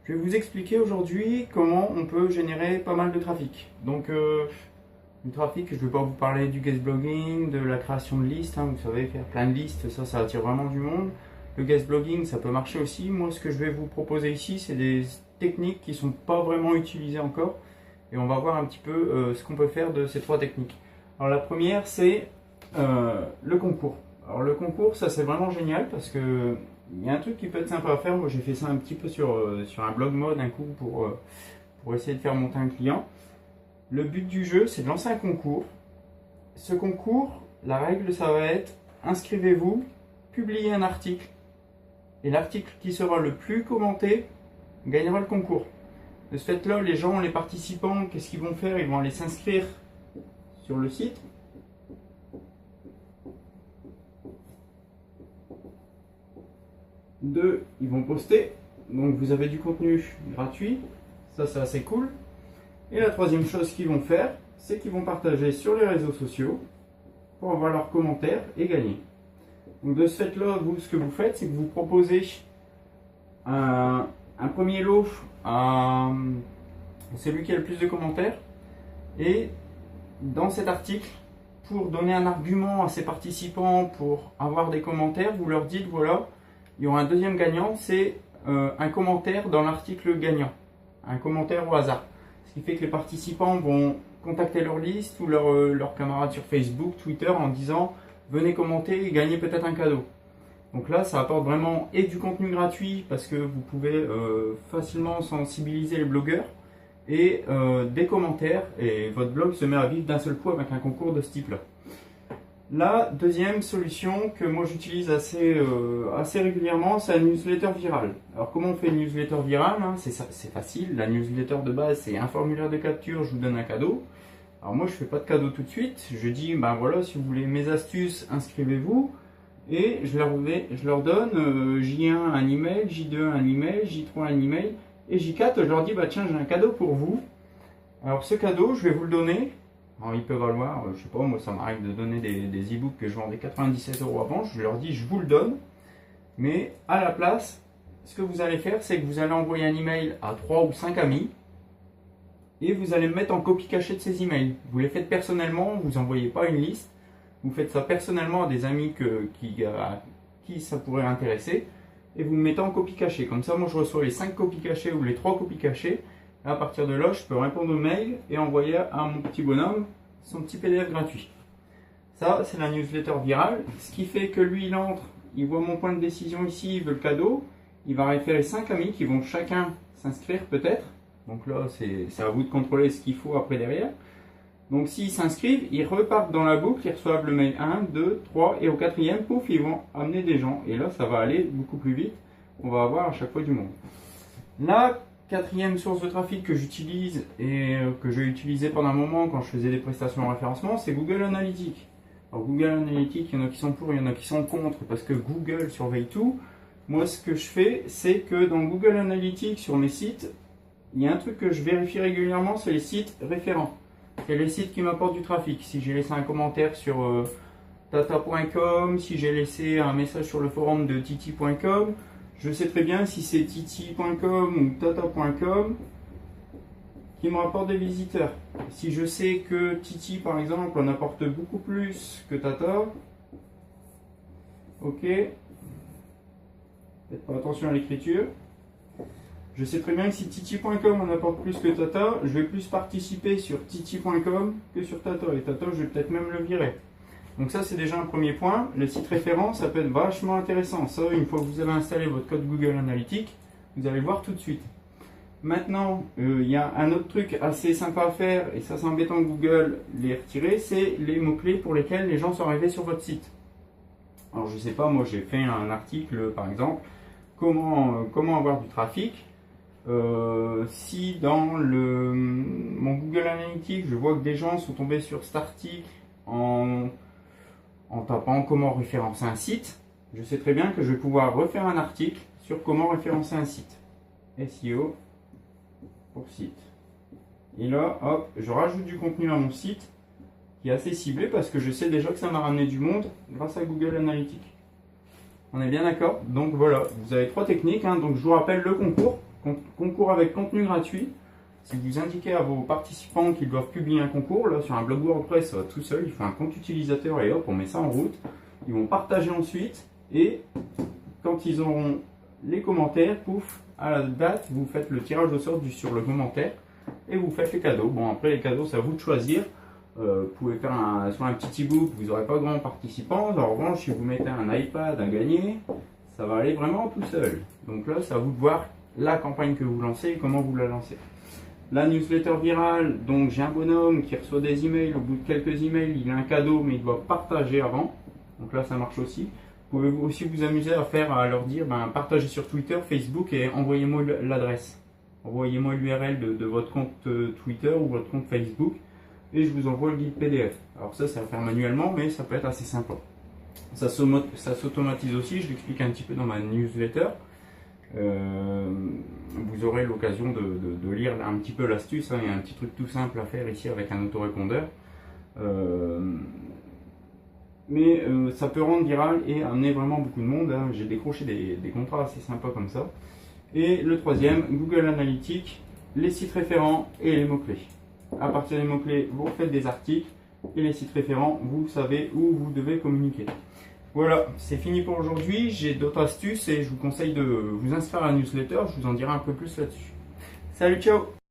Je vais vous expliquer aujourd'hui comment on peut générer pas mal de trafic. Donc, du trafic, je ne vais pas vous parler du guest blogging, de la création de listes. Vous savez, faire plein de listes, ça attire vraiment du monde. Le guest blogging, ça peut marcher aussi. Moi, ce que je vais vous proposer ici, c'est des techniques qui ne sont pas vraiment utilisées encore. Et on va voir un petit peu ce qu'on peut faire de ces trois techniques. Alors, la première, c'est le concours. Alors, le concours, ça, c'est vraiment génial parce que il y a un truc qui peut être sympa à faire. Moi, j'ai fait ça un petit peu sur un blog mode un coup pour essayer de faire monter un client. Le but du jeu, c'est de lancer un concours. Ce concours, la règle, ça va être inscrivez-vous, publiez un article. Et l'article qui sera le plus commenté gagnera le concours. De ce fait-là, les gens, les participants, qu'est-ce qu'ils vont faire? Ils vont aller s'inscrire sur le site. Deux, ils vont poster. Donc vous avez du contenu gratuit. Ça, c'est assez cool. Et la troisième chose qu'ils vont faire, c'est qu'ils vont partager sur les réseaux sociaux pour avoir leurs commentaires et gagner. Donc de ce fait-là, vous, ce que vous faites, c'est que vous proposez un premier lot à celui qui a le plus de commentaires. Et dans cet article, pour donner un argument à ces participants pour avoir des commentaires, vous leur dites, voilà, il y aura un deuxième gagnant, c'est un commentaire dans l'article gagnant. Un commentaire au hasard. Ce qui fait que les participants vont contacter leur liste ou leurs camarades sur Facebook, Twitter en disant venez commenter et gagnez peut-être un cadeau. Donc là, ça apporte vraiment et du contenu gratuit parce que vous pouvez facilement sensibiliser les blogueurs et des commentaires et votre blog se met à vivre d'un seul coup avec un concours de ce type-là. La deuxième solution que moi j'utilise assez régulièrement, c'est la newsletter virale. Alors comment on fait une newsletter virale? C'est facile, la newsletter de base c'est un formulaire de capture, je vous donne un cadeau. Alors moi je fais pas de cadeau tout de suite, je dis ben voilà, si vous voulez mes astuces, inscrivez-vous. Et je leur donne J1 un email, J2 un email, J3 un email, et J4 je leur dis bah tiens j'ai un cadeau pour vous. Alors ce cadeau je vais vous le donner. Alors, il peut valoir, je sais pas, moi ça m'arrive de donner des e-books que je vendais 97 € avant, je leur dis je vous le donne, mais à la place, ce que vous allez faire, c'est que vous allez envoyer un email à 3 ou 5 amis, et vous allez me mettre en copie cachée de ces emails. Vous les faites personnellement, vous n'envoyez pas une liste, vous faites ça personnellement à des amis à qui ça pourrait intéresser, et vous me mettez en copie cachée. Comme ça, moi je reçois les 5 copies cachées ou les 3 copies cachées. À partir de là, je peux répondre au mail et envoyer à mon petit bonhomme son petit PDF gratuit. Ça, c'est la newsletter virale. Ce qui fait que lui, il entre, il voit mon point de décision ici, il veut le cadeau. Il va référer 5 amis qui vont chacun s'inscrire peut-être. Donc là, c'est à vous de contrôler ce qu'il faut après derrière. Donc s'ils s'inscrivent, ils repartent dans la boucle, ils reçoivent le mail 1, 2, 3 et au quatrième, pouf, ils vont amener des gens. Et là, ça va aller beaucoup plus vite. On va avoir à chaque fois du monde. Là, quatrième source de trafic que j'utilise et que j'ai utilisé pendant un moment quand je faisais des prestations en référencement, c'est Google Analytics. Alors Google Analytics, il y en a qui sont pour, il y en a qui sont contre parce que Google surveille tout. Moi, ce que je fais, c'est que dans Google Analytics, sur mes sites, il y a un truc que je vérifie régulièrement, c'est les sites référents. C'est les sites qui m'apportent du trafic. Si j'ai laissé un commentaire sur tata.com, si j'ai laissé un message sur le forum de titi.com, je sais très bien si c'est titi.com ou tata.com qui me rapporte des visiteurs. Si je sais que Titi, par exemple, en apporte beaucoup plus que Tata, ok, faites pas attention à l'écriture. Je sais très bien que si Titi.com en apporte plus que Tata, je vais plus participer sur Titi.com que sur Tata. Et Tata, je vais peut-être même le virer. Donc ça, c'est déjà un premier point. Le site référent, ça peut être vachement intéressant. Ça, une fois que vous avez installé votre code Google Analytics, vous allez voir tout de suite. Maintenant, il y a un autre truc assez sympa à faire, et ça c'est embêtant que Google les retirer, c'est les mots-clés pour lesquels les gens sont arrivés sur votre site. Alors je sais pas, moi j'ai fait un article par exemple, comment avoir du trafic. Si dans mon Google Analytics, je vois que des gens sont tombés sur cet article en tapant comment référencer un site, je sais très bien que je vais pouvoir refaire un article sur comment référencer un site. SEO pour site. Et là, hop, je rajoute du contenu à mon site qui est assez ciblé parce que je sais déjà que ça m'a ramené du monde grâce à Google Analytics. On est bien d'accord? Donc voilà, vous avez trois techniques. Donc je vous rappelle le concours. Concours avec contenu gratuit. Si vous indiquez à vos participants qu'ils doivent publier un concours, là sur un blog WordPress, ça va tout seul, il faut un compte utilisateur et hop, on met ça en route. Ils vont partager ensuite et quand ils auront les commentaires, pouf, à la date, vous faites le tirage au sort sur le commentaire et vous faites les cadeaux. Bon, après les cadeaux, c'est à vous de choisir. Vous pouvez faire soit un petit e-book, vous n'aurez pas grand participants. En revanche, si vous mettez un iPad à gagner, ça va aller vraiment tout seul. Donc là, c'est à vous de voir la campagne que vous lancez et comment vous la lancez. La newsletter virale, donc j'ai un bonhomme qui reçoit des emails, au bout de quelques emails, il a un cadeau, mais il doit partager avant. Donc là, ça marche aussi. Vous pouvez aussi vous amuser à leur dire, partagez sur Twitter, Facebook et envoyez-moi l'adresse. Envoyez-moi l'URL de votre compte Twitter ou votre compte Facebook et je vous envoie le guide PDF. Alors ça va faire manuellement, mais ça peut être assez sympa. Ça s'automatise aussi, je l'explique un petit peu dans ma newsletter. Vous aurez l'occasion de lire un petit peu l'astuce. Il y a un petit truc tout simple à faire ici avec un autorépondeur. Mais ça peut rendre viral et amener vraiment beaucoup de monde. J'ai décroché des contrats assez sympas comme ça. Et le troisième, Google Analytics, les sites référents et les mots-clés. À partir des mots-clés, vous faites des articles et les sites référents, vous savez où vous devez communiquer. Voilà, c'est fini pour aujourd'hui. J'ai d'autres astuces et je vous conseille de vous inscrire à la newsletter. Je vous en dirai un peu plus là-dessus. Salut, ciao!